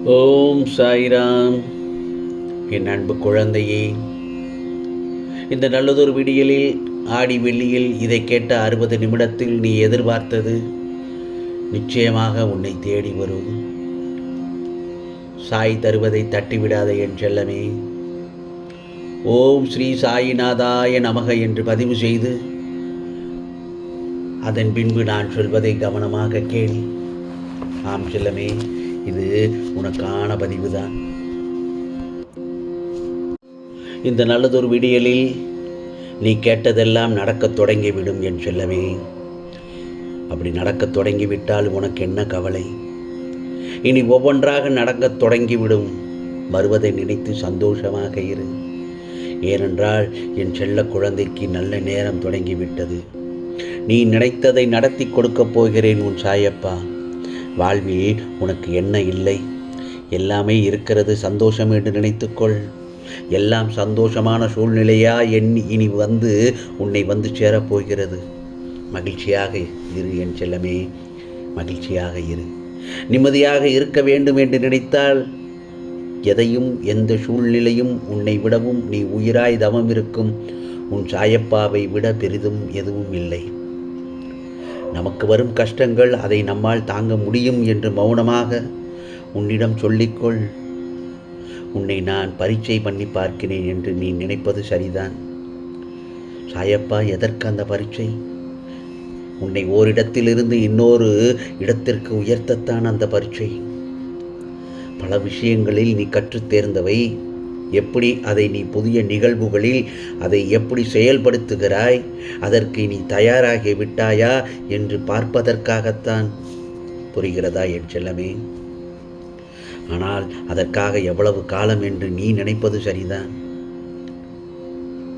ஓம் சாய்ராம். என் அன்பு குழந்தையே, இந்த நல்லதொரு விடியலில் ஆடி வெள்ளியில் இதை கேட்ட 60 நிமிடத்தில் நீ எதிர்பார்த்தது நிச்சயமாக உன்னை தேடி வரும். சாய் தருவதை தட்டிவிடாத என் செல்லமே. ஓம் ஸ்ரீ சாயிநாதாய நமக என்று பதிவு செய்து அதன் பின்பு நான் சொல்வதை கவனமாக கேள். ஆம் செல்லமே, இது உனக்கான பதிவுதான். இந்த நல்லதொரு விடியலில் நீ கேட்டதெல்லாம் நடக்கத் தொடங்கிவிடும் என் செல்லமே. அப்படி நடக்கத் தொடங்கிவிட்டால் உனக்கு என்ன கவலை? இனி ஒவ்வொன்றாக நடக்கத் தொடங்கிவிடும். வருவதை நினைத்து சந்தோஷமாக இரு. ஏனென்றால் என் செல்ல குழந்தைக்கு நல்ல நேரம் தொடங்கிவிட்டது. நீ நினைத்ததை நடத்தி கொடுக்கப் போகிறேன் உன் சாயப்பா. வாழ்வில் உனக்கு என்ன இல்லை? எல்லாமே இருக்கிறது. சந்தோஷம் என்று நினைத்துக்கொள். எல்லாம் சந்தோஷமான சூழ்நிலையா இனி உன்னை வந்து சேரப்போகிறது. மகிழ்ச்சியாக இரு என் செல்லமே, மகிழ்ச்சியாக இரு. நிம்மதியாக இருக்க வேண்டும் என்று நினைத்தால் எதையும் எந்த சூழ்நிலையும் உன்னை விடவும் நீ உயிராய் தவம் இருக்கும் உன் சாயப்பாவை விட பெரிதும் எதுவும் இல்லை. நமக்கு வரும் கஷ்டங்கள் அதை நம்மால் தாங்க முடியும் என்று மௌனமாக உன்னிடம் சொல்லிக்கொள். உன்னை நான் பரீட்சை பண்ணி பார்க்கிறேன் என்று நீ நினைப்பது சரிதான். சாயப்பா எதற்கு அந்த பரீட்சை? உன்னை ஓரிடத்திலிருந்து இன்னொரு இடத்திற்கு உயர்த்தத்தான் அந்த பரீட்சை. பல விஷயங்களில் நீ கற்றுத் தேர்ந்தவை. எப்படி அதை நீ புதிய நிகழ்வுகளில் அதை எப்படி செயல்படுத்துகிறாய், அதற்கு நீ தயாராகி விட்டாயா என்று பார்ப்பதற்காகத்தான். புரிகிறதா என் செல்லமே? ஆனால் அதற்காக எவ்வளவு காலம் என்று நீ நினைப்பது சரிதான்.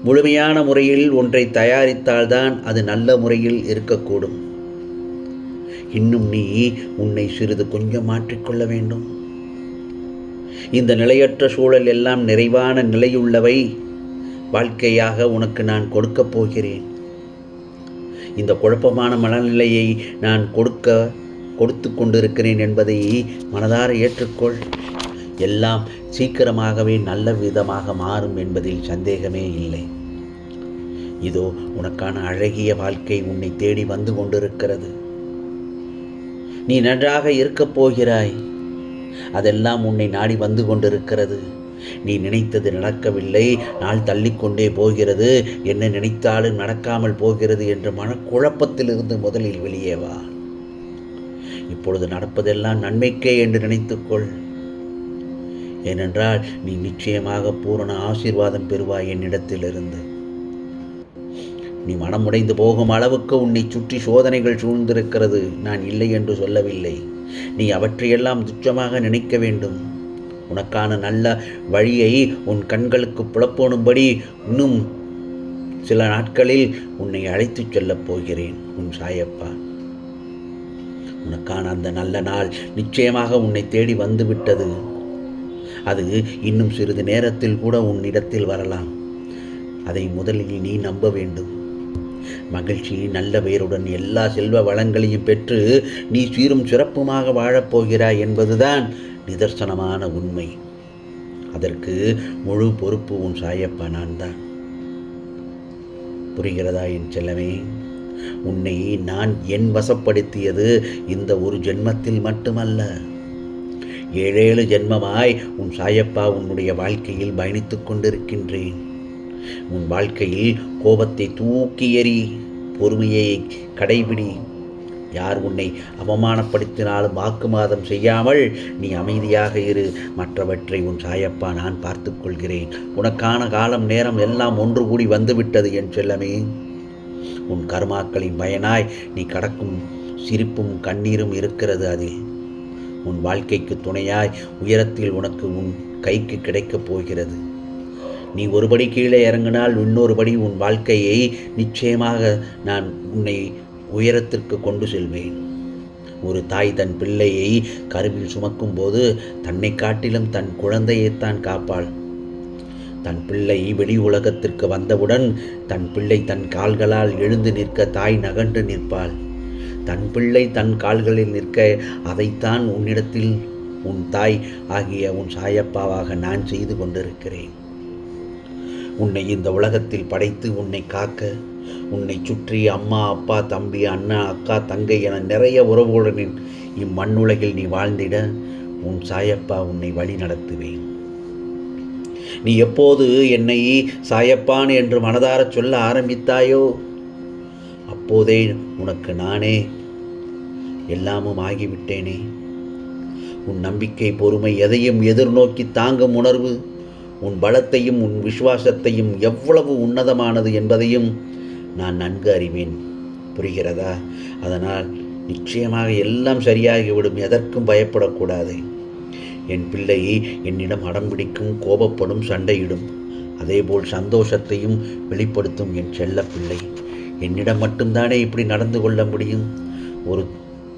முழுமையான முறையில் ஒன்றை தயாரித்தால்தான் அது நல்ல முறையில் இருக்கக்கூடும். இன்னும் நீ உன்னை சிறிது கொஞ்சம் மாற்றிக்கொள்ள வேண்டும். இந்த நிலையற்ற சூழல் எல்லாம் நிறைவான நிலையுள்ளவை வாழ்க்கையாக உனக்கு நான் கொடுக்கப் போகிறேன். இந்த குழப்பமான மனநிலையை நான் கொடுத்து கொண்டிருக்கிறேன் என்பதை மனதார ஏற்றுக்கொள். எல்லாம் சீக்கிரமாகவே நல்ல விதமாக மாறும் என்பதில் சந்தேகமே இல்லை. இதோ உனக்கான அழகிய வாழ்க்கை உன்னை தேடி வந்து கொண்டிருக்கிறது. நீ நன்றாக இருக்கப் போகிறாய். அதெல்லாம் உன்னை நாடி வந்து கொண்டிருக்கிறது. நீ நினைத்தது நடக்கவில்லை, நாள் தள்ளிக்கொண்டே போகிறது, என்ன நினைத்தாலும் நடக்காமல் போகிறது என்ற மனக்குழப்பத்திலிருந்து முதலில் வெளியே வா. இப்பொழுது நடப்பதெல்லாம் நன்மைக்கே என்று நினைத்துக்கொள். ஏனென்றால் நீ நிச்சயமாக பூரண ஆசீர்வாதம் பெறுவாய் என்னிடத்திலிருந்து. நீ மனமுடைந்து போகும் அளவுக்கு உன்னை சுற்றி சோதனைகள் சூழ்ந்திருக்கிறது. நான் இல்லை என்று சொல்லவில்லை. நீ அவற்றையெல்லாம் துச்சமாக நினைக்க வேண்டும். உனக்கான நல்ல வழியை உன் கண்களுக்கு புலப்போனும்படி இன்னும் சில நாட்களில் உன்னை அழைத்துச் செல்லப் போகிறேன் உன் சாயப்பா. உனக்கான அந்த நல்ல நாள் நிச்சயமாக உன்னை தேடி வந்துவிட்டது. அது இன்னும் சிறிது நேரத்தில் கூட உன்னிடத்தில் வரலாம். அதை முதலில் நீ நம்ப வேண்டும். மகிழ்ச்சி நல்ல பெயருடன் எல்லா செல்வ வளங்களையும் பெற்று நீ சீரும் சிறப்புமாக வாழப்போகிறாய் என்பதுதான் நிதர்சனமான உண்மை. அதற்கு முழு பொறுப்பு உன் சாயப்பா நான் தான். புரிகிறதா என் செல்லமே? உன்னை நான் என் வசப்படுத்தியது இந்த ஒரு ஜென்மத்தில் மட்டுமல்ல. 7 ஜென்மமாய் உன் சாயப்பா உன்னுடைய வாழ்க்கையில் பயணித்துக் கொண்டிருக்கின்றேன். உன் வாழ்க்கையில் கோபத்தை தூக்கி எறி, பொறுமையை கடைபிடி. யார் உன்னை அவமானப்படுத்தினாலும் வாக்குவாதம் செய்யாமல் நீ அமைதியாக இரு. மற்றவற்றை உன் சாயப்பா நான் பார்த்துக் கொள்கிறேன். உனக்கான காலம் நேரம் எல்லாம் ஒன்று கூடி வந்துவிட்டது என் செல்லமே. உன் கர்மாக்களின் பயனாய் நீ கடக்கும் சிரிப்பும் கண்ணீரும் இருக்கிறது. அதில் உன் வாழ்க்கைக்கு துணையாய் உயரத்தில் உனக்கு உன் கைக்கு கிடைக்கப் போகிறது. நீ ஒருபடி கீழே இறங்கினால் இன்னொரு படி உன் வாழ்க்கையை நிச்சயமாக நான் உன்னை உயரத்திற்கு கொண்டு செல்வேன். ஒரு தாய் தன் பிள்ளையை கருவில் சுமக்கும் போது தன்னை காட்டிலும் தன் குழந்தையைத்தான் காப்பாள். தன் பிள்ளை வெளி உலகத்திற்கு வந்தவுடன் தன் பிள்ளை தன் கால்களால் எழுந்து நிற்க தாய் நகன்று நிற்பாள். தன் பிள்ளை தன் கால்களில் நிற்க அதைத்தான் உன்னிடத்தில் உன் தாய் ஆகிய உன் சாயப்பாவாக நான் செய்து கொண்டிருக்கிறேன். உன்னை இந்த உலகத்தில் படைத்து உன்னை காக்க, உன்னை சுற்றி அம்மா, அப்பா, தம்பி, அண்ணா, அக்கா, தங்கை என நிறைய உறவுகளுடன் இம்மண்ணுலகில் நீ வாழ்ந்திட உன் சாயப்பா உன்னை வழி நடத்துவேன். நீ எப்போது என்னை சாயப்பான் என்று மனதார சொல்ல ஆரம்பித்தாயோ அப்போதே உனக்கு நானே எல்லாமும் ஆகிவிட்டேனே. உன் நம்பிக்கை, பொறுமை, எதையும் எதிர்நோக்கி தாங்கும் உணர்வு, உன் பலத்தையும் உன் விசுவாசத்தையும் எவ்வளவு உன்னதமானது என்பதையும் நான் நன்கு அறிவேன். புரிகிறதா? அதனால் நிச்சயமாக எல்லாம் சரியாகிவிடும். எதற்கும் பயப்படக்கூடாது. என் பிள்ளை என்னிடம் அடம்பிடிக்கும், கோபப்படும், சண்டையிடும். அதேபோல் சந்தோஷத்தையும் வெளிப்படுத்தும் என் செல்ல பிள்ளை. என்னிடம் மட்டும்தானே இப்படி நடந்து கொள்ள முடியும். ஒரு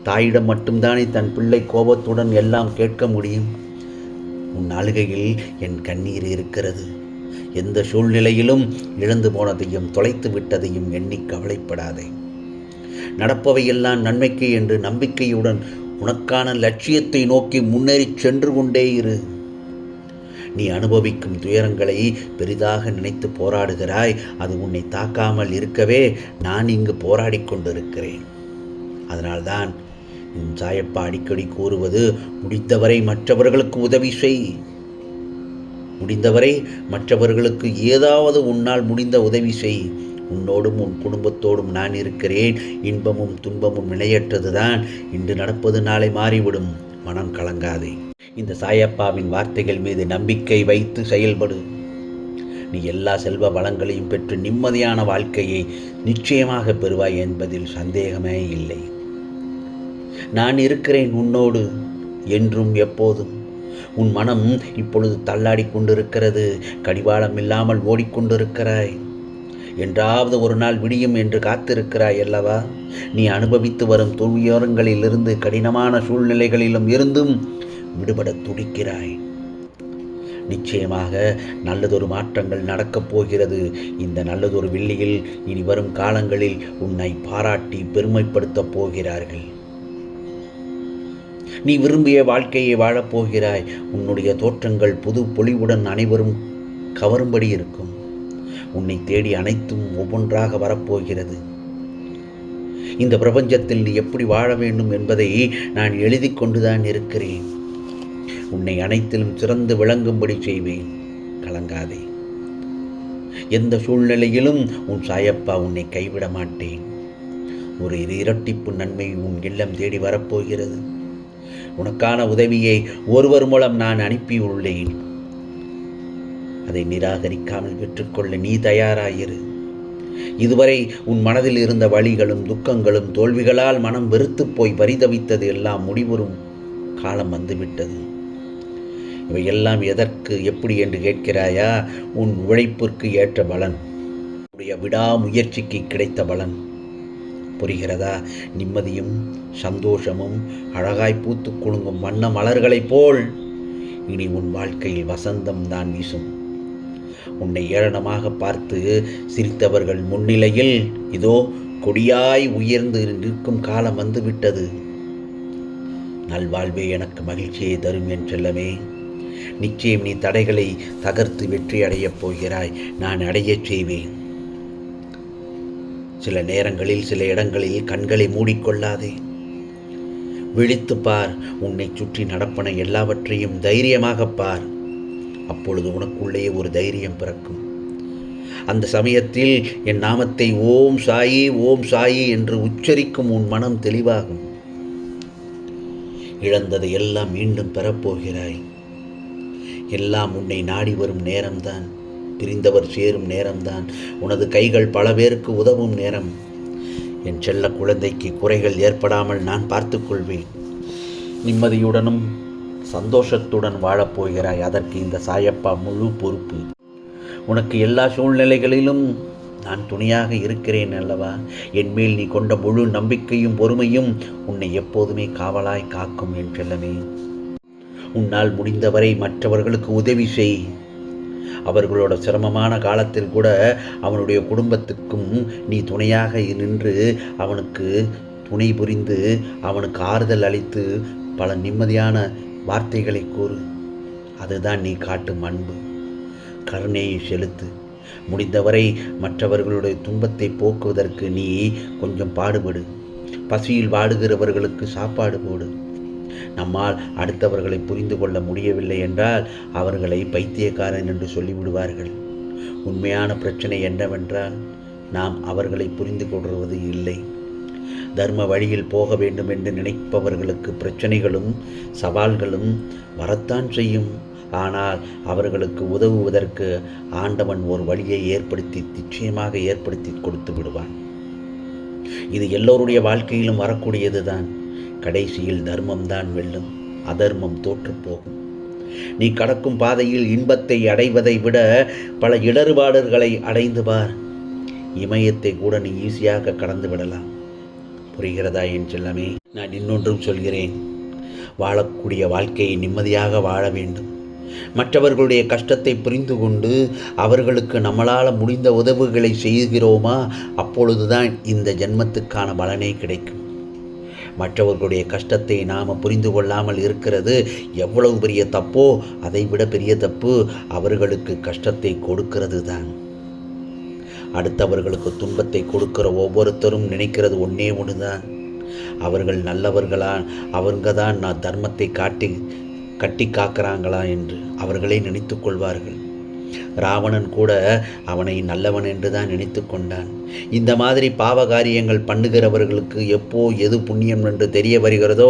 தாயிடம் மட்டும்தானே தன் பிள்ளை கோபத்துடன் எல்லாம் கேட்க முடியும். உன் அழுகையில் என் கண்ணீர் இருக்கிறது. எந்த சூழ்நிலையிலும் இழந்து போனதையும் தொலைத்து விட்டதையும் எண்ணி கவலைப்படாதே. நடப்பவையெல்லாம் நன்மைக்கு என்று நம்பிக்கையுடன் உனக்கான லட்சியத்தை நோக்கி முன்னேறி சென்று கொண்டே இரு. நீ அனுபவிக்கும் துயரங்களை பெரிதாக நினைத்து போராடுகிறாய். அது உன்னை தாக்காமல் இருக்கவே நான் இங்கு போராடி கொண்டிருக்கிறேன். அதனால்தான் என் சாயப்பா அடிக்கடி கூறுவது, முடிந்தவரை மற்றவர்களுக்கு உதவி செய். முடிந்தவரை மற்றவர்களுக்கு ஏதாவது உன்னால் முடிந்த உதவி செய். உன்னோடும் உன் குடும்பத்தோடும் நான் இருக்கிறேன். இன்பமும் துன்பமும் நிலையற்றதுதான். இன்று நடப்பது நாளை மாறிவிடும். மனம் கலங்காதே. இந்த சாயப்பாவின் வார்த்தைகள் மீது நம்பிக்கை வைத்து செயல்படு. நீ எல்லா செல்வ வளங்களையும் பெற்று நிம்மதியான வாழ்க்கையை நிச்சயமாக பெறுவாய் என்பதில் சந்தேகமே இல்லை. நான் இருக்கிறேன் உன்னோடு என்றும் எப்போதும். உன் மனம் இப்பொழுது தள்ளாடி கொண்டிருக்கிறது. கடிவாளம் இல்லாமல் ஓடிக்கொண்டிருக்கிறாய். என்றாவது ஒரு நாள் விடியும் என்று காத்திருக்கிறாய் அல்லவா? நீ அனுபவித்து வரும் துயரங்களிலிருந்து, கடினமான சூழ்நிலைகளிலும் இருந்தும் விடுபட துடிக்கிறாய். நிச்சயமாக நல்லதொரு மாற்றங்கள் நடக்கப் போகிறது. இந்த நல்லதொரு வெள்ளியில் இனி வரும் காலங்களில் உன்னை பாராட்டி பெருமைப்படுத்தப் போகிறார்கள். நீ விரும்பிய வாழ்க்கையை வாழப்போகிறாய். உன்னுடைய தோற்றங்கள் புது பொலிவுடன் அனைவரும் கவரும்படி இருக்கும். உன்னை தேடி அனைத்தும் ஒவ்வொன்றாக வரப்போகிறது. இந்த பிரபஞ்சத்தில் நீ எப்படி வாழ வேண்டும் என்பதை நான் எழுதி கொண்டுதான் இருக்கிறேன். உன்னை அனைத்திலும் சிறந்து விளங்கும்படி செய்வேன். கலங்காதே. எந்த சூழ்நிலையிலும் உன் சாயப்பா உன்னை கைவிட மாட்டேன். ஒரு இரட்டிப்பு நன்மை உன் இல்லம் தேடி வரப்போகிறது. உனக்கான உதவியை ஒருவர் மூலம் நான் அனுப்பியுள்ளேன். அதை நிராகரிக்காமல் பெற்றுக்கொள்ள நீ தயாராயிரு. இதுவரை உன் மனதில் இருந்த வலிகளும் துக்கங்களும் தோல்விகளால் மனம் வெறுத்து போய் பரிதவித்தது எல்லாம் முடிவுறும் காலம் வந்துவிட்டது. இவையெல்லாம் எதற்கு, எப்படி என்று கேட்கிறாயா? உன் உழைப்பிற்கு ஏற்ற பலன், உன்னுடைய விடாமுயற்சிக்கு கிடைத்த பலன். புரிகிறதா? நிம்மதியும் சந்தோஷமும் அழகாய் பூத்து குலுங்கும் வண்ண மலர்களைப் போல் இனி உன் வாழ்க்கையில் வசந்தம் தான் வீசும். உன்னை ஏளனமாக பார்த்து சிரித்தவர்கள் முன்னிலையில் இதோ கொடியாய் உயர்ந்து நிற்கும் காலம் வந்துவிட்டது. நல்வாழ்வே எனக்கு மகிழ்ச்சியை தரும் என் செல்லமே. நிச்சயம் நீ தடைகளை தகர்த்து வெற்றி அடையப் போகிறாய். நான் அடையச் செய்வேன். சில நேரங்களில் சில இடங்களில் கண்களை மூடிக்கொள்ளாதே. விழித்து பார். உன்னை சுற்றி நடப்பன எல்லாவற்றையும் தைரியமாக பார். அப்பொழுது உனக்குள்ளே ஒரு தைரியம் பிறக்கும். அந்த சமயத்தில் என் நாமத்தை ஓம் சாயி ஓம் சாயி என்று உச்சரிக்கும் உன் மனம் தெளிவாகும். இழந்ததை எல்லாம் மீண்டும் பெறப்போகிறாய். எல்லாம் உன்னை நாடி வரும் நேரம்தான். பிரிந்தவர் சேரும் நேரம்தான். உனது கைகள் பல பேருக்கு உதவும் நேரம். என் செல்ல குழந்தைக்கு குறைகள் ஏற்படாமல் நான் பார்த்துக்கொள்வேன். நிம்மதியுடனும் சந்தோஷத்துடன் வாழப்போகிறாய். அதற்கு இந்த சாயப்பா முழு பொறுப்பு. உனக்கு எல்லா சூழ்நிலைகளிலும் நான் துணையாக இருக்கிறேன் அல்லவா? என்மேல் நீ கொண்ட முழு நம்பிக்கையும் பொறுமையும் உன்னை எப்போதுமே காவலாய் காக்கும் என் செல்லமே. உன்னால் முடிந்தவரை மற்றவர்களுக்கு உதவி செய். அவர்களோட சிரமமான காலத்தில் கூட அவனுடைய குடும்பத்துக்கும் நீ துணையாக நின்று அவனுக்கு துணை புரிந்து அவனுக்கு ஆறுதல் அளித்து பல நிம்மதியான வார்த்தைகளை கூறு. அதுதான் நீ காட்டும் அன்பு. கருணையை செலுத்து. முடிந்தவரை மற்றவர்களுடைய துன்பத்தை போக்குவதற்கு நீ கொஞ்சம் பாடுபடு. பசியில் வாடுகிறவர்களுக்கு சாப்பாடு போடு. நம்மால் அடுத்தவர்களை புரிந்து கொள்ள முடியவில்லை என்றால் அவர்களை பைத்தியக்காரன் என்று சொல்லிவிடுவார்கள். உண்மையான பிரச்சனை என்னவென்றால் நாம் அவர்களை புரிந்து கொள்வது இல்லை. தர்ம வழியில் போக வேண்டும் என்று நினைப்பவர்களுக்கு பிரச்சனைகளும் சவால்களும் வரத்தான் செய்யும். ஆனால் அவர்களுக்கு உதவுவதற்கு ஆண்டவன் ஒரு வழியை நிச்சயமாக ஏற்படுத்தி கொடுத்து விடுவான். இது எல்லோருடைய வாழ்க்கையிலும் வரக்கூடியதுதான். கடைசியில் தர்மம்தான் வெல்லும், அதர்மம் தோற்று போகும். நீ கடக்கும் பாதையில் இன்பத்தை அடைவதை விட பல இடர்பாடுகளை அடைந்து பார். இமயத்தை கூட நீ ஈஸியாக கடந்து விடலாம். புரிகிறதா என் செல்லமே? நான் இன்னொன்றும் சொல்கிறேன். வாழக்கூடிய வாழ்க்கையை நிம்மதியாக வாழ வேண்டும். மற்றவர்களுடைய கஷ்டத்தை புரிந்து கொண்டு அவர்களுக்கு நம்மளால் முடிந்த உதவுகளை செய்கிறோமா, அப்பொழுதுதான் இந்த ஜென்மத்துக்கான பலனே கிடைக்கும். மற்றவர்களுடைய கஷ்டத்தை நாம் புரிந்து கொள்ளாமல் இருக்கிறது எவ்வளவு பெரிய தப்போ அதை விட பெரிய தப்பு அவர்களுக்கு கஷ்டத்தை கொடுக்கிறது தான். அடுத்தவர்களுக்கு துன்பத்தை கொடுக்கிற ஒவ்வொருத்தரும் நினைக்கிறது ஒன்றே ஒன்றுதான், அவர்கள் நல்லவர்களா, அவங்க தான் நான் தர்மத்தை கட்டி காக்கிறாங்களா என்று அவர்களே நினைத்து கொள்வார்கள். ராவணன் கூட அவனை நல்லவன் என்று தான் நினைத்து கொண்டான். இந்த மாதிரி பாவகாரியங்கள் பண்ணுகிறவர்களுக்கு எப்போ எது புண்ணியம் என்று தெரிய வருகிறதோ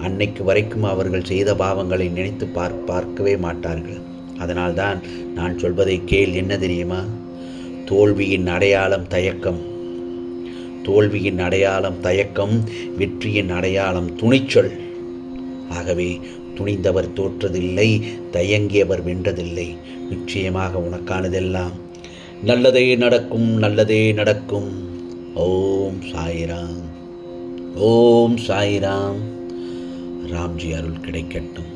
அன்னைக்கு வரைக்கும் அவர்கள் செய்த பாவங்களை நினைத்து பார்க்கவே மாட்டார்கள். அதனால்தான் நான் சொல்வதை கேள். என்ன தெரியுமா? தோல்வியின் அடையாளம் தயக்கம். தோல்வியின் அடையாளம் தயக்கம், வெற்றியின் அடையாளம் துணிச்சல். ஆகவே துணிந்தவர் தோற்றதில்லை, தயங்கியவர் வென்றதில்லை. நிச்சயமாக உனக்கானதெல்லாம் நல்லதே நடக்கும், நல்லதே நடக்கும். ஓம் சாய்ராம், ஓம் சாய்ராம். ராம்ஜி அருள் கிடைக்கட்டும்.